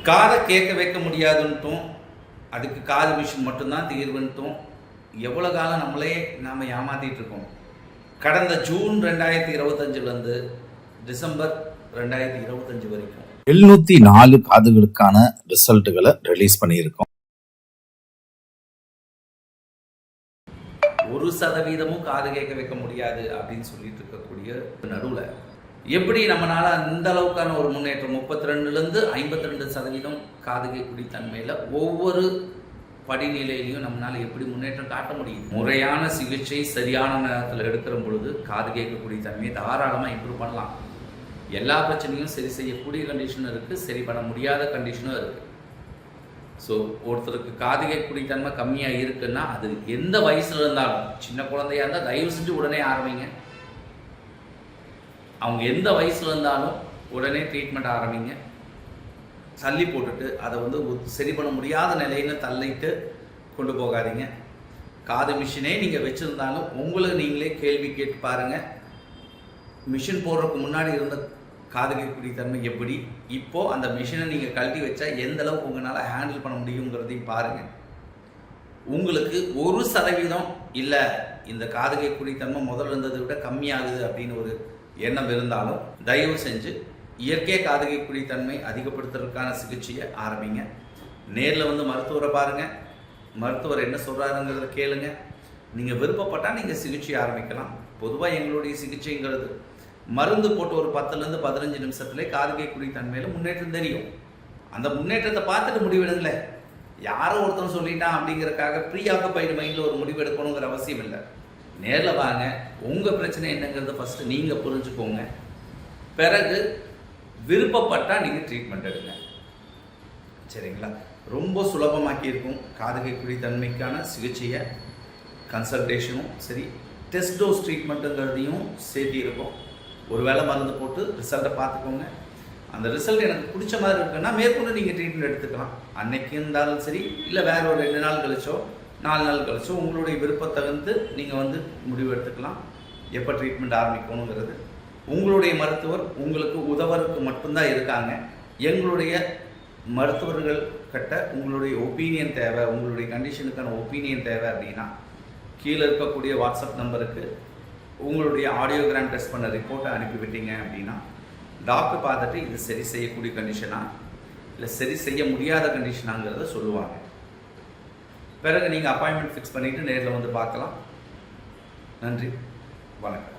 காதை கேட்க வைக்க முடியாதுன்ட்டும், அதுக்கு காது மிஷின் மட்டும்தான் தீர்வுன்ட்டும் எவ்வளோ காலம் நாம் ஏமாற்றிட்டு இருக்கோம். கடந்த ஜூன் 2025 டிசம்பர் 2025 வரைக்கும் 704 காதுகளுக்கான ரிசல்ட்டுகளை ரிலீஸ் பண்ணியிருக்கோம். 1% காது கேட்க வைக்க முடியாது அப்படின்னு சொல்லிட்டு இருக்கக்கூடிய நடுவில் எப்படி நம்மளால அந்த அளவுக்கான ஒரு முன்னேற்றம் 32லேருந்து 52% காது கேட்கக்கூடிய தன்மையில் ஒவ்வொரு படிநிலையிலையும் நம்மளால எப்படி முன்னேற்றம் காட்ட முடியும். முறையான சிகிச்சை சரியான நேரத்தில் எடுக்கிற பொழுது காது கேட்கக்கூடிய தன்மையை தாராளமாக இம்ப்ரூவ் பண்ணலாம். எல்லா பிரச்சனையும் சரி செய்யக்கூடிய கண்டிஷனும் இருக்குது, சரி பண்ண முடியாத கண்டிஷனும் இருக்குது. ஸோ ஒருத்தருக்கு காது கேட்கக்கூடிய தன்மை கம்மியாக இருக்குன்னா அது எந்த வயசுல இருந்தாலும், சின்ன குழந்தையா இருந்தால் தயவு செஞ்சு உடனே ஆரம்பிங்க. அவங்க எந்த வயசுல இருந்தாலும் உடனே ட்ரீட்மெண்ட் ஆரம்பிங்க. தள்ளி போட்டுட்டு அதை சரி பண்ண முடியாத நிலையில தள்ளிட்டு கொண்டு போகாதீங்க. காது மிஷினே நீங்கள் வச்சுருந்தாலும் உங்களுக்கு நீங்களே கேள்வி கேட்டு பாருங்கள். மிஷின் போடுறதுக்கு முன்னாடி இருந்த காது கேட்கக்கூடிய தன்மை எப்படி, இப்போது அந்த மிஷினை நீங்கள் கழட்டி வச்சா எந்த அளவுக்கு உங்களால் ஹேண்டில் பண்ண முடியுங்கிறதையும் பாருங்கள். உங்களுக்கு 1% இல்லை இந்த காது கேட்கக்கூடிய தன்மை முதல்ல இருந்ததை விட கம்மியாகுது அப்படின்னு ஒரு எண்ணம் இருந்தாலும் தயவு செஞ்சு இயற்கை காது கேட்கக்கூடிய தன்மை அதிகப்படுத்துறதுக்கான சிகிச்சையை ஆரம்பிங்க. நேரில் மருத்துவரை பாருங்கள், மருத்துவர் என்ன சொல்கிறாருங்கிறத கேளுங்க. நீங்கள் விருப்பப்பட்டால் நீங்கள் சிகிச்சை ஆரம்பிக்கலாம். பொதுவாக எங்களுடைய சிகிச்சைங்கிறது மருந்து போட்டு ஒரு 10லேருந்து 15 நிமிஷத்துலேயே காது கேட்கக்கூடிய தன்மையில் முன்னேற்றம் தெரியும். அந்த முன்னேற்றத்தை பார்த்துட்டு முடிவெடுங்களேன். யாரோ ஒருத்தன் சொல்லிட்டான் அப்படிங்கிறதுக்காக ப்ரீ ஆக்குபைடு மைண்டில் ஒரு முடிவு எடுக்கணுங்கிற அவசியம் இல்லை. நேரில் வாங்க, உங்கள் பிரச்சனை என்னங்கிறத ஃபஸ்ட்டு நீங்கள் புரிஞ்சுக்கோங்க. பிறகு விருப்பப்பட்டால் நீங்கள் ட்ரீட்மெண்ட் எடுங்க. சரிங்களா? ரொம்ப சுலபமாக்கி இருக்கும் காது கேட்கக்கூடிய தன்மைக்கான சிகிச்சையை. கன்சல்டேஷனும் சரி, டெஸ்ட் டோஸ் ட்ரீட்மெண்ட்டுங்கிறதையும் சேர்த்து இருக்கும். ஒரு வேளை மருந்து போட்டு ரிசல்ட்டை பார்த்துக்கோங்க. அந்த ரிசல்ட் எனக்கு பிடிச்ச மாதிரி இருக்குன்னா மேற்கொண்டு நீங்கள் ட்ரீட்மெண்ட் எடுத்துக்கலாம். அன்னைக்கு இருந்தாலும் சரி, இல்லை வேறு ஒரு 2 நாள் கழிச்சோ 4 நாள் கழிச்சோ உங்களுடைய விருப்பத்தை நீங்கள் முடிவு எடுத்துக்கலாம். எப்போ ட்ரீட்மெண்ட் ஆரம்பிக்கணுங்கிறது உங்களுடைய மருத்துவர் உங்களுக்கு உதவருக்கு மட்டும்தான் இருக்காங்க. எங்களுடைய மருத்துவர்கள் கிட்ட உங்களுடைய ஒப்பீனியன் தேவை, உங்களுடைய கண்டிஷனுக்கான ஒப்பீனியன் தேவை அப்படின்னா கீழே இருக்கக்கூடிய வாட்ஸ்அப் நம்பருக்கு உங்களுடைய ஆடியோகிராம் டெஸ்ட் பண்ண ரிப்போர்ட்டை அனுப்பிவிட்டீங்க அப்படின்னா டாக்டர் பார்த்துட்டு இது சரி செய்யக்கூடிய கண்டிஷனா இல்லை சரி செய்ய முடியாத கண்டிஷனாங்கிறத சொல்லுவாங்க. பிறகு நீங்கள் அப்பாயின்மெண்ட் ஃபிக்ஸ் பண்ணிவிட்டு நேரில் பார்க்கலாம். நன்றி, வணக்கம்.